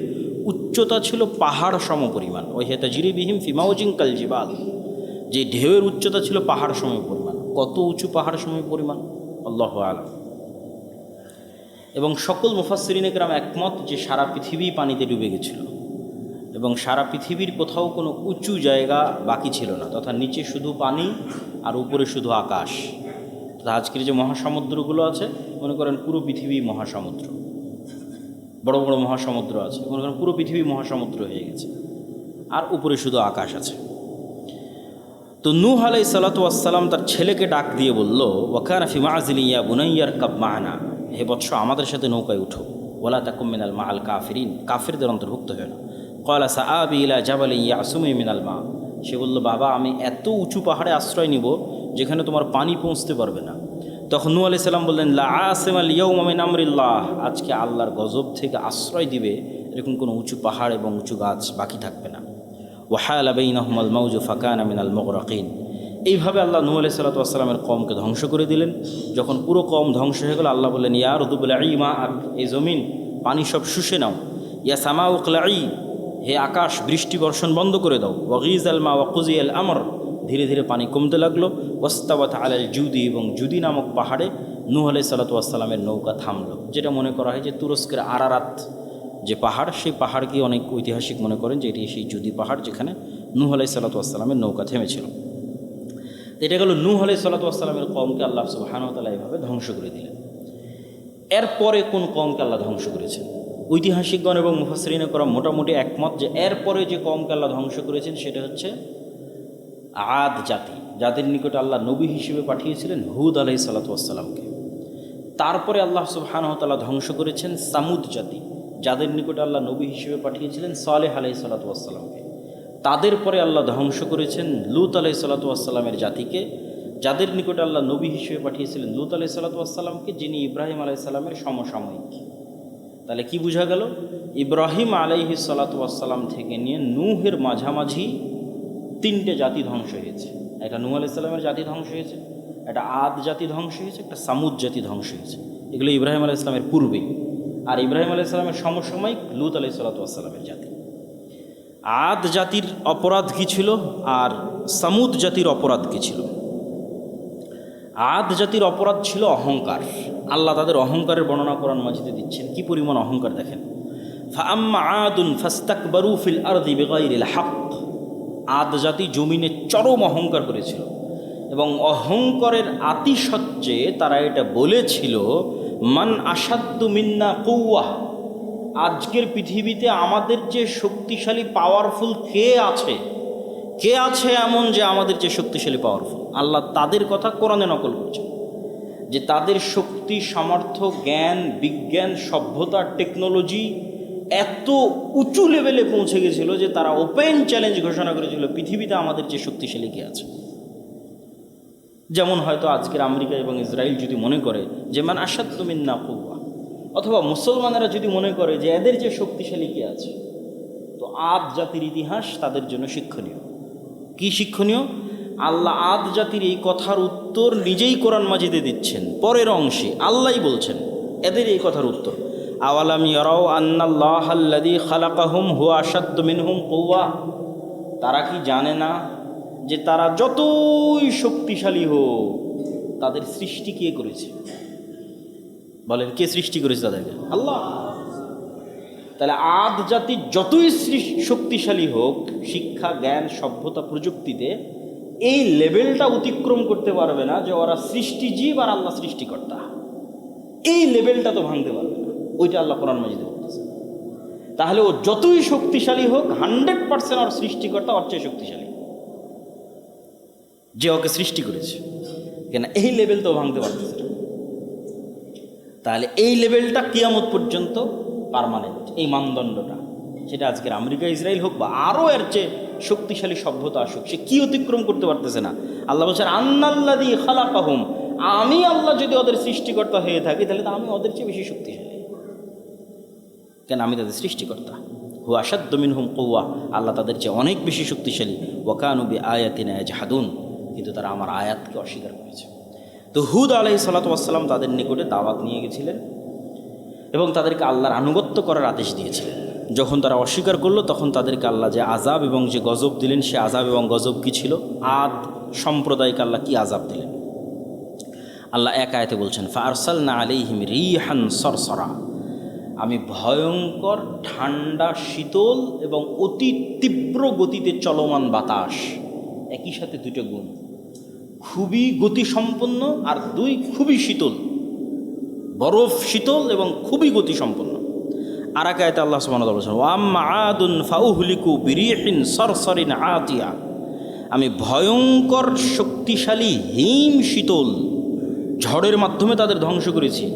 উচ্চতা ছিল পাহাড় সম পরিমাণ। ওয়া হিয়া তাজরি বিহিম ফি মাউজিন কাল জিবাল, যে ঢেউয়ের উচ্চতা ছিল পাহাড় সম পরিমাণ। কত উঁচু পাহাড় সম পরিমাণ, আল্লাহু আ'লাম। এবং সকল মুফাসসিরিনে কেরাম একমত যে সারা পৃথিবী পানিতে ডুবে গেছিল এবং সারা পৃথিবীর কোথাও কোনো উঁচু জায়গা বাকি ছিল না, তথা নিচে শুধু পানি আর উপরে শুধু আকাশ। তথা আজকের যে মহাসমুদ্রগুলো আছে, মনে করেন পুরো পৃথিবী মহাসমুদ্র, বড় বড় মহাসমুদ্র আছে, মনে করেন পুরো পৃথিবী মহাসমুদ্র হয়ে গেছে, আর উপরে শুধু আকাশ আছে। তো নূহ আলাইহিস সালাতু ওয়াস সালাম তার ছেলেকে ডাক দিয়ে বলল, ওয়া কানা ফি মা'জিলি ইয়া বুনাইয়া ইরকাব মা'না, হে বৎস আমাদের সাথে নৌকায় উঠো। ওয়ালা তাকুম মিনাল মা'আল কাফিরিন, কাফিরদের অন্তর্ভুক্ত হয় না। ক্বালা সাআবি ইলা জাবালিন ইয়াসুমি মিনাল মা, সে বলল, বাবা আমি এত উঁচু পাহাড়ে আশ্রয় নিব যেখানে তোমার পানি পৌঁছতে পারবে না। তখন নূহ আলাইহিস সালাম বললেন, লা আসিমাল ইয়াউমা মিন আমরিল্লাহ, আজকে আল্লাহর গজব থেকে আশ্রয় দিবে এরকম কোনো উঁচু পাহাড় এবং উঁচু গাছ বাকি থাকবে না। ওয়াহালা বাইনাহুমাল মাউজু ফাকানা মিনাল মুগরাকিন, এইভাবে আল্লাহ নূহ আলাইহিস সালাতু ওয়াস সালামের কওমকে ধ্বংস করে দিলেন। যখন পুরো কওম ধ্বংস হয়ে গেল, আল্লাহ বললেন, ইয়া আরদু বলঈ মাআক, এই জমিন পানি সব শুষে নাও। ইয়া সামাউ ক্লাঈ, হে আকাশ বৃষ্টি বর্ষণ বন্ধ করে দাও। ওয়াগিজাল মা ওয়াকুজিয়াল আমর, ধীরে ধীরে পানি কমতে লাগলো। ওয়াস্তাওয়াত আলাল জুদি, এবং জুদি নামক পাহাড়ে নূহ আলাইহিস সালাতু ওয়াস সালামের নৌকা থামলো। যেটা মনে করা হয় যে তুরস্কের আরারাত যে পাহাড়, সেই পাহাড়কে অনেক ঐতিহাসিক মনে করেন যে এটি সেই জুদি পাহাড় যেখানে নূহ আলাইহিস সালাতু ওয়াস সালামের নৌকা থেমেছিল। এটা গেল নূহ আলাইহিস সালাতু ওয়াস সালামের কওমকে আল্লাহ সুবহানাহু ওয়া তাআলা এইভাবে ধ্বংস করে দিলেন। এরপরে কোন কওমকে আল্লাহ ধ্বংস করেছেন? ঐতিহাসিকগণ এবং মুফাসসিরিনে কেরাম মোটামুটি একমত যে এরপরে যে কওমকে আল্লাহ ধ্বংস করেছেন সেটা হচ্ছে আদ জাতি, যাদের নিকটে আল্লাহ নবী হিসেবে পাঠিয়েছিলেন হুদ আলাইহিস সালাতু ওয়াস সালামকে। তারপরে আল্লাহ সুবহানাহু ওয়া তাআলা ধ্বংস করেছেন সামুদ জাতি, যাদের নিকটে আল্লাহ নবী হিসেবে পাঠিয়েছিলেন সালেহ আলাইহিস সালাতু ওয়াস সালামকে। তাদের পরে আল্লাহ ধ্বংস করেছেন লূত আলাইহিস সালাতু ওয়াস সালামের জাতিকে, যাদের নিকটে আল্লাহ নবী হিসেবে পাঠিয়েছিলেন লূত আলাইহিস সালাতু ওয়াস সালামকে, যিনি ইব্রাহিম আলাইহিস সালামের সমসাময়িক। তাহলে কি বোঝা গেল? ইব্রাহিম আলাইহিস সালাতু ওয়াস সালাম থেকে নিয়ে নূহের মাঝামাঝি তিনটে জাতি ধ্বংস হয়েছে। একটা নূহ আলাইহিস সালামের জাতি ধ্বংস হয়েছে, একটা আদ জাতি ধ্বংস হয়েছে, একটা সামুদ জাতি ধ্বংস হয়েছে। এগুলো ইব্রাহিম আলাইহিস সালামের পূর্বে। আর ইব্রাহিম আলাইহিস সালামের সমসাময়িক লূত আলাইহিস সালাতু ওয়াস সালামের জাতি। আদ জাতির অপরাধ কী ছিল আর সামুদ জাতির অপরাধ কী ছিল? আদ জাতির অপরাধ ছিল অহংকার। আল্লাহ তাদের অহংকারের বর্ণনা কোরআন মাজিদে দিচ্ছেন, কি পরিমাণ অহংকার দেখেন। ফাআম্মা আদুন ফাস্তাকবারু ফিল আরদি বিগাইরিল হক, আদ জাতি জমিনে চরম অহংকার করেছিল এবং অহংকারের আতিশয্যে তারা এটা বলেছিল, মান আসাদ্দু মিন্না কুওয়া, আজকের পৃথিবীতে আমাদের যে শক্তিশালী পাওয়ারফুল কে আছে এমন যে আমাদের যে শক্তিশালী পাওয়ারফুল। আল্লাহ তাদের কথা কোরআনে নকল করছেন যে তাদের শক্তি, সামর্থ্য, জ্ঞান, বিজ্ঞান, সভ্যতা, টেকনোলজি এত উঁচু লেভেলে পৌঁছে গেছিল যে তারা ওপেন চ্যালেঞ্জ ঘোষণা করেছিল, পৃথিবীতে আমাদের যে শক্তিশালী কে আছে। যেমন হয়তো আজকের আমেরিকা এবং ইসরায়েল যদি মনে করে যে মান আসাদ্দু মিন্না কুওয়া, অথবা মুসলমানেরা যদি মনে করে যে এদের যে শক্তিশালী কে আছে, তো আদ জাতির ইতিহাস তাদের জন্য শিক্ষণীয়। কি শিক্ষণীয়? আল্লাহ আদ জাতির এই কথার উত্তর নিজেই কোরআন মাজিদে দিচ্ছেন। পরের অংশে আল্লাহই বলছেন এদের এই কথার উত্তর, আওয়ালাম ইয়ারাউ আন্নাল্লাহাল্লাযী খালাকাহুম হুয়া আশাদ্দু মিনহুম কুওয়া। তারা কি জানে না যে তারা যতই শক্তিশালী হোক তাদের সৃষ্টি কে করেছে? বলেন, কে সৃষ্টি করেছে তাদেরকে? আল্লাহ। তাহলে আদ জাতি যতই শক্তিশালী হোক শিক্ষা, জ্ঞান, সভ্যতা, প্রযুক্তিতে, এই লেভেলটা অতিক্রম করতে পারবে না যে ওরা সৃষ্টিজীব আর আল্লাহ সৃষ্টিকর্তা। এই লেভেলটা তো ভাঙতে পারবে না। ওইটা আল্লাহ কোরআন মাজিদে বলতেছে। তাহলে ও যতই শক্তিশালী হোক 100% ওর সৃষ্টিকর্তা ওর চেয়ে শক্তিশালী, যে ওকে সৃষ্টি করেছে। কেন এই লেভেল তো ভাঙতে পারতেছে না। তাহলে এই লেভেলটা কিয়ামত পর্যন্ত পার্মানেন্ট, এই মানদণ্ডটা। সেটা আজকের আমেরিকা, ইসরায়েল হোক বা আরও এর চেয়ে শক্তিশালী সভ্যতা আসুক, সে কি অতিক্রম করতে পারতেছে না। আল্লাহ বলছেন আন্নাল্লাযী খালাকাহুম, আমি আল্লাহ যদি ওদের সৃষ্টিকর্তা হয়ে থাকি তাহলে তো আমি ওদের চেয়ে বেশি শক্তিশালী। কেন? আমি তাদের সৃষ্টিকর্তা। হুয়া আশাদ্দু মিনহুম কুওয়া, আল্লাহ তাদের চেয়ে অনেক বেশি শক্তিশালী। ওয়া কানু বিআয়াতিনা ইয়াজহাদুন, কিন্তু তারা আমার আয়াতকে অস্বীকার করেছে। তো হুদ আলাইহিস সালাতু ওয়াস সালাম তাদের নিকটে দাওয়াত নিয়ে গেছিলেন এবং তাদেরকে আল্লাহর আনুগত্য করার আদেশ দিয়েছিলেন। যখন তারা অস্বীকার করলো তখন তাদেরকে আল্লাহ যে আযাব এবং যে গজব দিলেন, সে আযাব এবং গজব কী ছিল? আদ সম্প্রদায়কে আল্লাহ কি আযাব দিলেন? আল্লাহ এক আয়াতে বলছেন, ফাআরসালনা আলাইহিম রিহান সরসরা, আমি ভয়ঙ্কর ঠান্ডা, শীতল এবং অতি তীব্র গতিতে চলমান বাতাস, একই সাথে দুটো গুণ, খুবই গতিসম্পন্ন আর দুই খুবই শীতল, বরফ শীতল এবং খুবই গতিসম্পন্ন। আর এক আয়াতে আল্লাহ সুবহানাহু ওয়া তাআলা বলেছেন, ওয়াম্মা আদুন ফাউহলিকু বিরিহিন সরসরিন আতিয়া, আমি ভয়ঙ্কর শক্তিশালী হিম শীতল ঝড়ের মাধ্যমে তাদের ধ্বংস করেছি।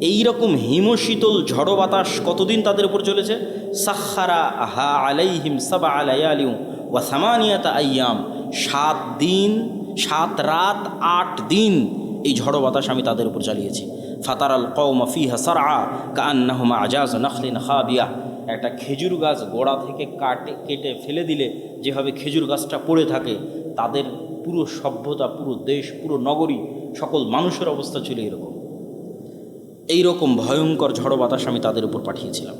এই রকম হিমশীতল ঝড়ো বাতাস কতদিন তাদের উপর চলেছে? সাখারা আহা আলাইহিম সাবআ লায়ালিন ওয়া সামানিয়াতা আইয়াম, 7 দিন 7 রাত 8 দিন এই ঝড়ো বাতাস আমি তাদের উপর চালিয়েছি। ফাতারাল কওমা ফিহা সারআ কাআন্নাহুম আজাযু নাখলিন খাবিয়া, একটা খেজুর গাছ গোড়া থেকে কেটে ফেলে দিলে যেভাবে খেজুর গাছটা পড়ে থাকে, তাদের পুরো সভ্যতা, পুরো দেশ, পুরো নগরী, সকল মানুষের অবস্থা ছিল এরকম। এইরকম ভয়ঙ্কর ঝড়ো বাতাস আমি তাদের উপর পাঠিয়েছিলাম।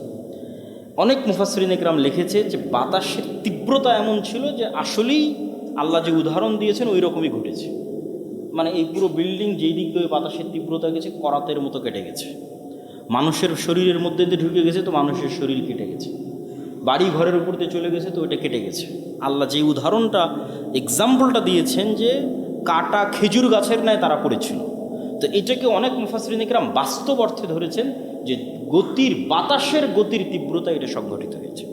অনেক মুফাসসিরিন ইকরাম লিখেছে যে বাতাসের তীব্রতা এমন ছিল যে আসলেই আল্লাহ যে উদাহরণ দিয়েছেন ওই রকমই ঘটেছে। মানে এই পুরো বিল্ডিং যেই দিক দিয়ে বাতাসের তীব্রতা গেছে করাতের মতো কেটে গেছে, মানুষের শরীরের মধ্যে দিয়ে ঢুকে গেছে তো মানুষের শরীর কেটে গেছে, বাড়ি ঘরের উপর দিয়ে চলে গেছে তো ওইটা কেটে গেছে। আল্লাহ যে উদাহরণটা, এক্সাম্পলটা দিয়েছেন যে কাটা খেজুর গাছের ন্যায় তারা পড়েছিল। তো এটাকে অনেক মুফাসসিরিন ইকরাম বাস্তব অর্থে ধরেছেন যে গতির, বাতাসের গতির তীব্রতা এটা সংঘটিত হয়েছে।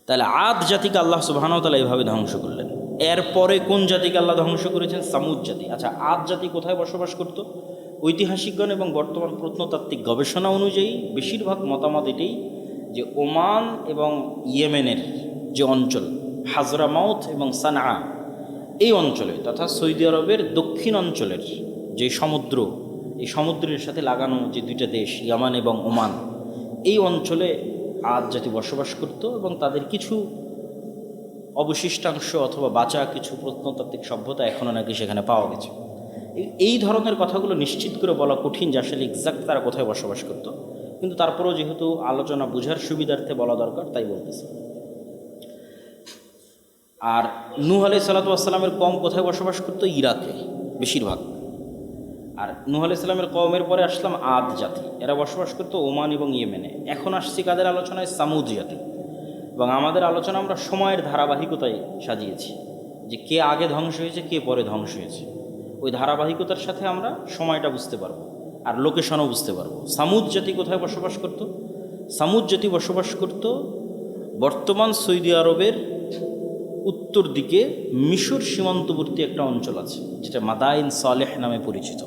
তাহলে আদ জাতিকে আল্লাহ সুবহানাহু ওয়া তাআলা এইভাবে ধ্বংস করলেন। এরপরে কোন জাতিকে আল্লাহ ধ্বংস করেছেন? সামুদ জাতি। আচ্ছা, আদ জাতি কোথায় বসবাস করত? ঐতিহাসিকগণ এবং বর্তমান প্রত্নতাত্ত্বিক গবেষণা অনুযায়ী বেশিরভাগ মতামত এটাই যে ওমান এবং ইয়েমেনের যে অঞ্চল, হাজরামাউত এবং সানআ, এই অঞ্চলে তথা সৌদি আরবের দক্ষিণ অঞ্চলের যে সমুদ্র, এই সমুদ্রের সাথে লাগানো যে দুইটা দেশ ইয়ামান এবং ওমান, এই অঞ্চলে আদ জাতি বসবাস করত এবং তাদের কিছু অবশিষ্টাংশ অথবা বাঁচা কিছু প্রত্নতাত্ত্বিক সভ্যতা এখনও নাকি সেখানে পাওয়া গেছে। এই ধরনের কথাগুলো নিশ্চিত করে বলা কঠিন যে আসলে এক্সাক্ট তারা কোথায় বসবাস করত, কিন্তু তারপরেও যেহেতু আলোচনা বোঝার সুবিধার্থে বলা দরকার তাই বলতেছে। আর নূহ আলাইহিস সালাতু ওয়াস সালামের কওম কোথায় বসবাস করত? ইরাকে বেশিরভাগ। আর নূহ আলাইহিস সালামের কওমের পরে আসলাম আদ জাতি, এরা বসবাস করতো ওমান এবং ইয়েমেনে। এখন আসছি কাদের আলোচনায়? সামুদ জাতি। এবং আমাদের আলোচনা আমরা সময়ের ধারাবাহিকতায় সাজিয়েছি যে কে আগে ধ্বংস হয়েছে, কে পরে ধ্বংস হয়েছে। ওই ধারাবাহিকতার সাথে আমরা সময়টা বুঝতে পারবো আর লোকেশনও বুঝতে পারবো। সামুদ জাতি কোথায় বসবাস করত? সামুদ জাতি বসবাস করত বর্তমান সৌদি আরবের উত্তর দিকে মিশর সীমান্তবর্তী একটা অঞ্চল আছে যেটা মাদাইন সালেহ নামে পরিচিত।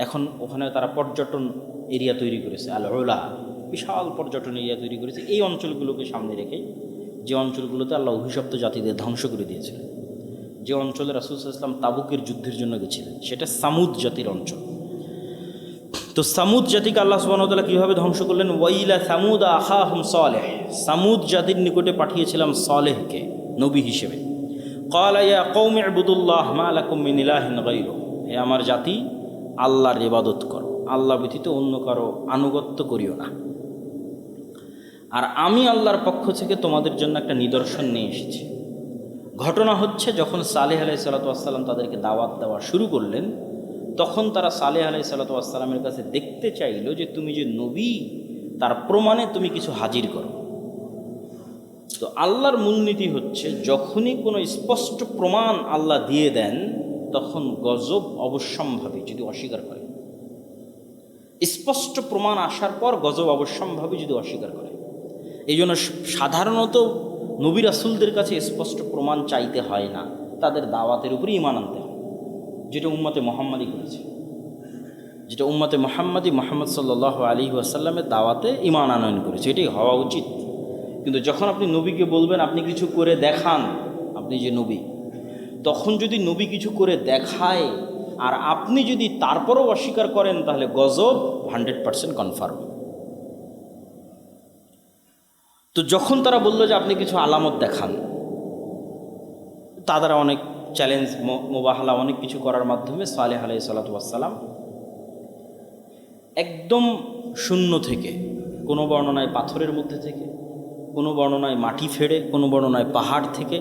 এখন ওখানে তারা পর্যটন এরিয়া তৈরি করেছে, আল উলা, বিশাল পর্যটন এরিয়া তৈরি করেছে। এই অঞ্চলগুলোকে সামনে রেখে, যে অঞ্চলগুলোতে আল্লাহ অভিশপ্ত জাতিদের ধ্বংস করে দিয়েছিলেন, যে অঞ্চলে রাসূল সাল্লাল্লাহু আলাইহি ওয়াসাল্লাম তাবুকের যুদ্ধের জন্য গেছিলেন, সেটা সামুদ জাতির অঞ্চল। তো সামুদ জাতিকে আল্লাহ সুবহানাহু ওয়া তাআলা কীভাবে ধ্বংস করলেন? ওয়াইলা সামুদ আখাহুম সালেহ, সামুদ জাতির নিকটে পাঠিয়েছিলাম সালেহকে নবী হিসেবে। ক্বালা ইয়া কওমি ইবুদুল্লাহ মা লাকুম মিন ইলাহিন গায়রুহু, হে আমার জাতি, আল্লাহর ইবাদত করো, আল্লাহ ব্যতীত অন্য কারো আনুগত্য করিও না। আর আমি আল্লাহর পক্ষ থেকে তোমাদের জন্য একটা নিদর্শন নিয়ে এসেছি। ঘটনা হচ্ছে, যখন সালেহ আলাইহিস সালাতু ওয়াস সালাম তাদেরকে দাওয়াত দেওয়া শুরু করলেন, তখন তারা সালেহ আলাইহিস সালাতু ওয়াস সালামের কাছে দেখতে চাইল যে তুমি যে নবী, তার প্রমাণে তুমি কিছু হাজির করো। তো আল্লাহর মূলনীতি হচ্ছে, যখনই কোনো স্পষ্ট প্রমাণ আল্লাহ দিয়ে দেন, তখন গজব অবশ্যম্ভাবী যদি অস্বীকার করে। স্পষ্ট প্রমাণ আসার পর গজব অবশ্যম্ভাবী যদি অস্বীকার করে। এই জন্য সাধারণত নবী রাসূলদের কাছে স্পষ্ট প্রমাণ চাইতে হয় না, তাদের দাওয়াতের উপরই ঈমান আনতে হয়, যেটা উম্মতে মুহাম্মাদি করেছে, যেটা উম্মতে মুহাম্মাদি মুহাম্মদ সাল্লাল্লাহু আলাইহি ওয়াসাল্লামের দাওয়াতে ঈমান আনয়ন করেছে, এটাই হওয়া উচিত। কিন্তু যখন আপনি নবীকে বলবেন আপনি কিছু করে দেখান, আপনি যে নবী, তখন যদি নবী কিছু করে দেখায় আর আপনি যদি তারপরও অস্বীকার করেন, তাহলে গজব 100% কনফার্ম। তো যখন তারা বলল যে আপনি কিছু আলামত দেখান, তারা অনেক চ্যালেঞ্জ মোবাহালা অনেক কিছু করার মাধ্যমে সালেহ আলাইহিস সালাতু ওয়াস সালাম একদম শূন্য থেকে, কোনো বর্ণনায় পাথরের মধ্যে থেকে, কোনো বর্ণনায় মাটি ফেড়ে, কোনো বর্ণনায় পাহাড় থেকে,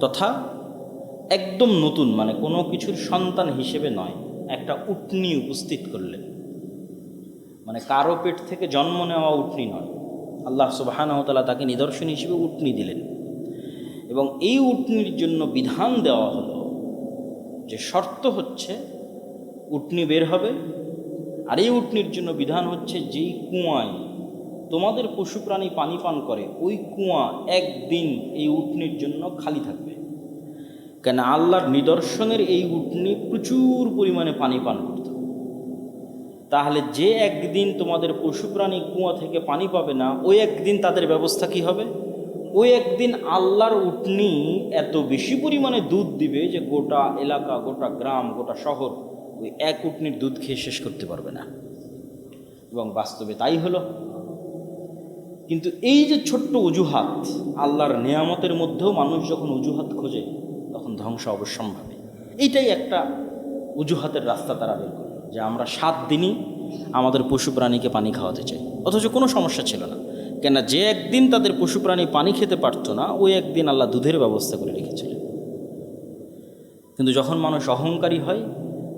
তথা একদম নতুন, মানে কোনো কিছুর সন্তান হিসেবে নয়, একটা উটনি উপস্থিত করলেন। মানে কারো পেট থেকে জন্ম নেওয়া উটনি নয়, আল্লাহ সুবহানাহু ওয়া তাআলা তাকে নিদর্শন হিসেবে উটনি দিলেন। এবং এই উটনির জন্য বিধান দেওয়া হলো যে শর্ত হচ্ছে উটনি বের হবে, আর এই উটনির জন্য বিধান হচ্ছে, যেই কুয়ায় তোমাদের পশু প্রাণী পানি পান করে, ওই কুয়া একদিন এই উটনির জন্য খালি থাকবে। কেন আল্লাহর নিদর্শনের এই উটনি প্রচুর পরিমাণে পানি পান করত। তাহলে যে একদিন তোমাদের পশু প্রাণী কুয়া থেকে পানি পাবে না, ওই একদিন তাদের ব্যবস্থা কি হবে? ওই একদিন আল্লাহর উটনি এত বেশি পরিমাণে দুধ দিবে যে গোটা এলাকা, গোটা গ্রাম, গোটা শহর ওই এক উটনির দুধ খেয়ে শেষ করতে পারবে না। এবং বাস্তবে তাই হলো। কিন্তু এই যে ছোট্ট অজুহাত, আল্লাহর নেয়ামতের মধ্যেও মানুষ যখন অজুহাত খোঁজে, তখন ধ্বংস অবশ্যম্ভাবী। এইটাই একটা অজুহাতের রাস্তা তারা বের করল, যে আমরা 7 দিনই আমাদের পশু প্রাণীকে পানি খাওয়াতে চাই, অথচ কোনো সমস্যা ছিল না। কেন যে একদিন তাদের পশু প্রাণী পানি খেতে পারতো না, ওই একদিন আল্লাহ দুধের ব্যবস্থা করে রেখেছিলেন। কিন্তু যখন মানুষ অহংকারী হয়,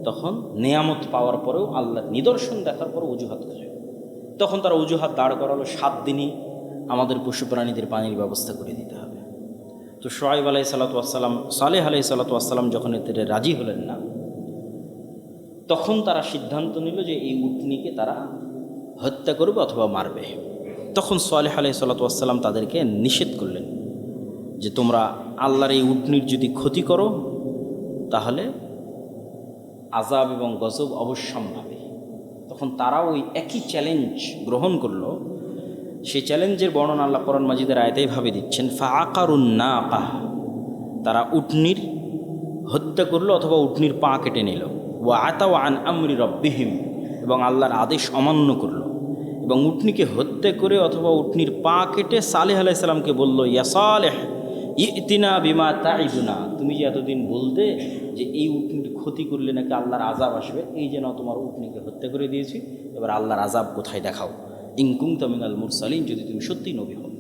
তখন নেয়ামত পাওয়ার পরেও, আল্লাহর নিদর্শন দেখার পরেও অজুহাত খোঁজে। তখন তারা অজুহাত দাঁড় করালো, 7 দিনই আমাদের পশু প্রাণীদের পানির ব্যবস্থা করে দিতে হবে। তো শুআয়ব আলাইহিস সালাতু ওয়াস সালাম, সালেহ আলাইহিস সালাতু ওয়াস সালাম যখন এতে রাজি হলেন না, তখন তারা সিদ্ধান্ত নিল যে এই উটনিকে তারা হত্যা করবে অথবা মারবে। তখন সালেহ আলাইহিস সালাতু ওয়াস সালাম তাদেরকে নিষেধ করলেন যে তোমরা আল্লাহর এই উটনির যদি ক্ষতি করো, তাহলে আযাব এবং গজব অবশ্যম্ভাবী। তখন তারা ওই একই চ্যালেঞ্জ গ্রহণ করলো। সেই চ্যালেঞ্জের বর্ণনা আল্লাহ কোরআন মাজিদের আয়াতেই ভাবে দিচ্ছেন, ফাআকারুন নাকাহ, তারা উটনির হত্যা করলো অথবা উটনির পা কেটে নিল। ওয়া আতাও আন আমরি রব্বিহিম, এবং আল্লাহর আদেশ অমান্য করলো। এবং উটনিকে হত্যা করে অথবা উটনির পা কেটে সালেহ আলাইহিস সালামকে বলল, ইয়া সালেহ ইতিনা বিমা তাইদুনা, তুমি যে এতদিন বলতে যে এই উটনির ক্ষতি করলে নাকি আল্লাহর আযাব আসবে, এই যেন তোমার উটনিকে হত্যা করে দিয়েছি, এবার আল্লাহর আযাব কোথায় দেখাও, ইন কুনতা মিনাল মুরসালিন, যদি তুমি সত্যিই নবী হও।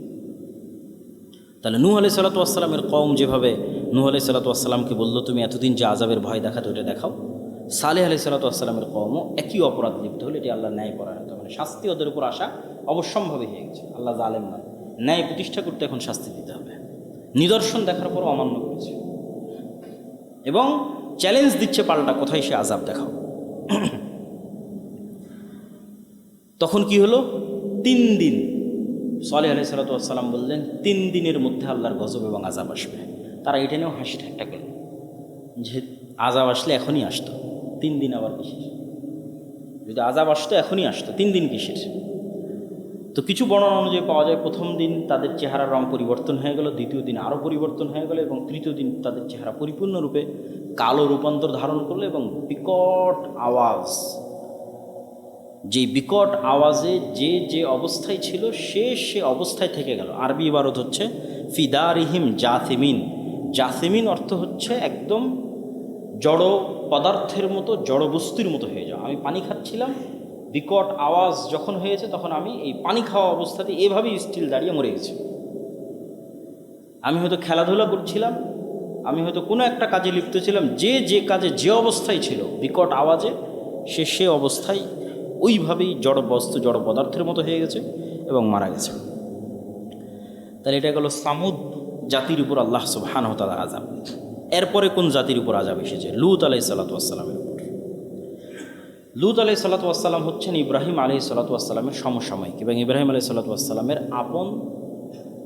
তাহলে নূহ আলাইহিস সালাতু ওয়াস সালামের কওম যেভাবে নূহ আলাইহিস সালাতু ওয়াস সালামকে বলল তুমি এতদিন যে আযাবের ভয় দেখাতে, ওটা দেখাও, সালেহ আলাইহিস সালাতু ওয়াস সালামের কওমও একই অপরাধ লিপ্ত হলে এটি আল্লাহর ন্যায় পরায়ণতা, মানে শাস্তি ওদের উপর আসা অবশ্যম্ভাবী হয়ে গেছে। আল্লাহ জালেম নয়, ন্যায় প্রতিষ্ঠা করতে এখন শাস্তি দিতে হবে। নিদর্শন দেখার পরও অমান্য করেছে এবং চ্যালেঞ্জ দিচ্ছে পাল্টা, কোথায় সে আযাব দেখাও। তখন কি হলো? 3 দিন সালেহ আলাইহিস সালাতু ওয়াস সালাম বললেন 3 দিনের মধ্যে আল্লাহর গজব এবং আযাব আসবে। তারা এটা নিয়েও হাসি ঠাট্টা করল যে আযাব আসলে এখনই আসতো, 3 দিন আবার কিসের? যদি আযাব আসতো এখনই আসতো, 3 দিন কিসের? তো কিছু বর্ণনা অনুযায়ী পাওয়া যায়, প্রথম দিন তাদের চেহারার রং পরিবর্তন হয়ে গেল, দ্বিতীয় দিন আরও পরিবর্তন হয়ে গেল, এবং তৃতীয় দিন তাদের চেহারা পরিপূর্ণরূপে কালো রূপান্তর ধারণ করলো। এবং বিকট আওয়াজ, যেই বিকট আওয়াজে যে যে অবস্থায় ছিল সে অবস্থায় থেকে গেল। আরবি ইবারত হচ্ছে ফিদারিহিম জাথিমিন, জাসিমিন অর্থ হচ্ছে একদম জড় পদার্থের মতো, জড় বস্তুর মতো হয়ে যাওয়া। আমি পানি খাচ্ছিলাম, বিকট আওয়াজ যখন হয়েছে তখন আমি এই পানি খাওয়া অবস্থাতে এভাবেই স্টিল দাঁড়িয়ে মরে গেছি। আমি হয়তো খেলাধুলা করছিলাম, আমি হয়তো কোনো একটা কাজে লিপ্ত ছিলাম, যে কাজে যে অবস্থায় ছিল বিকট আওয়াজে সে অবস্থায় ওইভাবেই জড় বস্তু, জড় পদার্থের মতো হয়ে গেছে এবং মারা গেছে। তাহলে এটা গেল সামুদ জাতির উপর আল্লাহ সুবহানাহু ওয়া তাআলার আযাব। এরপরে কোন জাতির উপর আযাব এসেছে? লূত আলাইহিস সালাতু ওয়াস সালামের উপর। লূত আলাইহিস সালাতু ওয়াস সালাম হচ্ছেন ইব্রাহিম আলাইহিস সালাতু ওয়াস সালামের সমসাময়িক এবং ইব্রাহিম আলাইহিস সালাতু ওয়াস সালামের আপন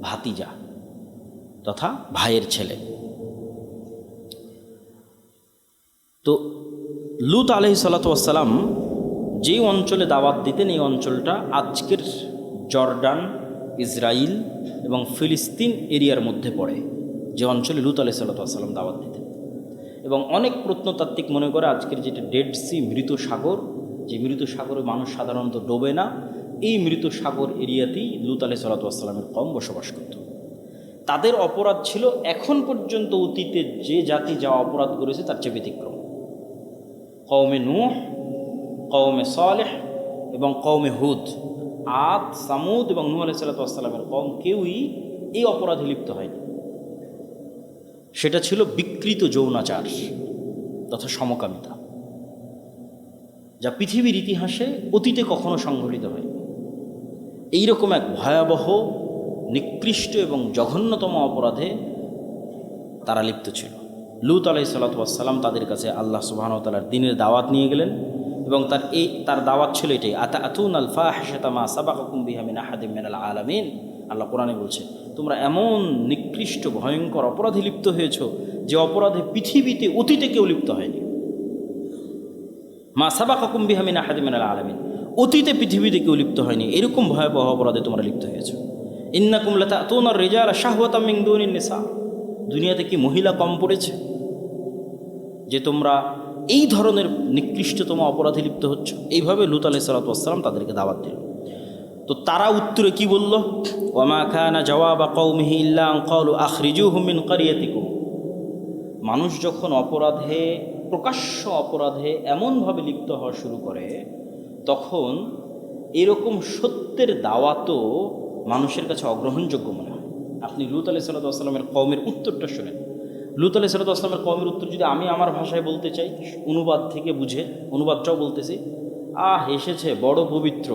ভাতিজা তথা ভাইয়ের ছেলে। তো লূত আলাইহিস সালাতু ওয়াস সালাম যেই অঞ্চলে দাওয়াত দিতেন, এই অঞ্চলটা আজকের জর্ডান, ইসরায়েল এবং ফিলিস্তিন এরিয়ার মধ্যে পড়ে, যে অঞ্চলে লূত আলাইহিস সালাতু ওয়াস সালাম দাওয়াত দিতেন। এবং অনেক প্রত্নতাত্ত্বিক মনে করে আজকের যেটা ডেড সি, মৃত সাগর, যে মৃত সাগরে মানুষ সাধারণত ডোবে না, এই মৃত সাগর এরিয়াতেই লূত আলাইহিস সালাতু ওয়াস সালামের কওম বসবাস করত। তাদের অপরাধ ছিল এখন পর্যন্ত অতীতে যে জাতি যা অপরাধ করেছে তার চেয়ে ব্যতিক্রম। কওমে নূহ, কওমে সালেহ এবং কওমে হুদ, আদ, সামুদ এবং নূহ আলাইহিস সালাতু ওয়াস সালামের কওম কেউই এই অপরাধে লিপ্ত হয়নি। সেটা ছিল বিকৃত যৌনাচার তথা সমকামিতা, যা পৃথিবীর ইতিহাসে অতীতে কখনো সংঘটিত হয়নি। এইরকম এক ভয়াবহ, নিকৃষ্ট এবং জঘন্যতম অপরাধে তারা লিপ্ত ছিল। লূত আলাইহিস সালাতু ওয়াস সালাম তাদের কাছে আল্লাহ সুবহানাহু ওয়া তাআলার দ্বীনের দাওয়াত নিয়ে গেলেন এবং তার দাওয়াত ছিল এটাই, আতাতুনাল ফাহিশাতা মা সাবাকাকুম বিহা মিন আহাদিম মিনাল আলামিন। আল্লাহ কোরআনে বলছে, তোমরা এমন নিকৃষ্ট ভয়ঙ্কর অপরাধে লিপ্ত হয়েছ যে অপরাধে পৃথিবীতে অতীতে কেউ লিপ্ত হয়নি। মা সাবাকাকুম বিহা মিন আহাদিম মিনাল আলামিন, অতীতে পৃথিবীতে কেউ লিপ্ত হয়নি, এরকম ভয়াবহ অপরাধে তোমরা লিপ্ত হয়েছ। ইন্নাকুম লাতাতুনার রিজালা শাহওয়াতাম মিন দুনিন নিসা, দুনিয়াতে কি মহিলা কম পড়েছে যে তোমরা এই ধরনের নিকৃষ্টতম অপরাধে লিপ্ত হচ্ছ? এইভাবে লূত আলাইহিস সালাতু ওয়াস সালাম তাদেরকে দাওয়াত দিল। তো তারা উত্তরে কি বলল? ওয়ামা কানা জাওয়াবা কওমিহি ইল্লা আন ক্বালু আখরিজুহুম মিন ক্বরিয়াতিকুম। মানুষ যখন অপরাধে, প্রকাশ্য অপরাধে এমনভাবে লিপ্ত হওয়া শুরু করে, তখন এরকম সত্যের দাওয়াতও মানুষের কাছে অগ্রহণযোগ্য মনে হয়। আপনি লূত আলাইহিস সালাতু ওয়াস সালামের কওমের উত্তরটা শোনেন। লূত আলাইহিস সালাতু ওয়াস সালামের কওমের উত্তর যদি আমি আমার ভাষায় বলতে চাই, অনুবাদ থেকে বুঝে, অনুবাদটাও বলতেছি, এসেছে বড় পবিত্র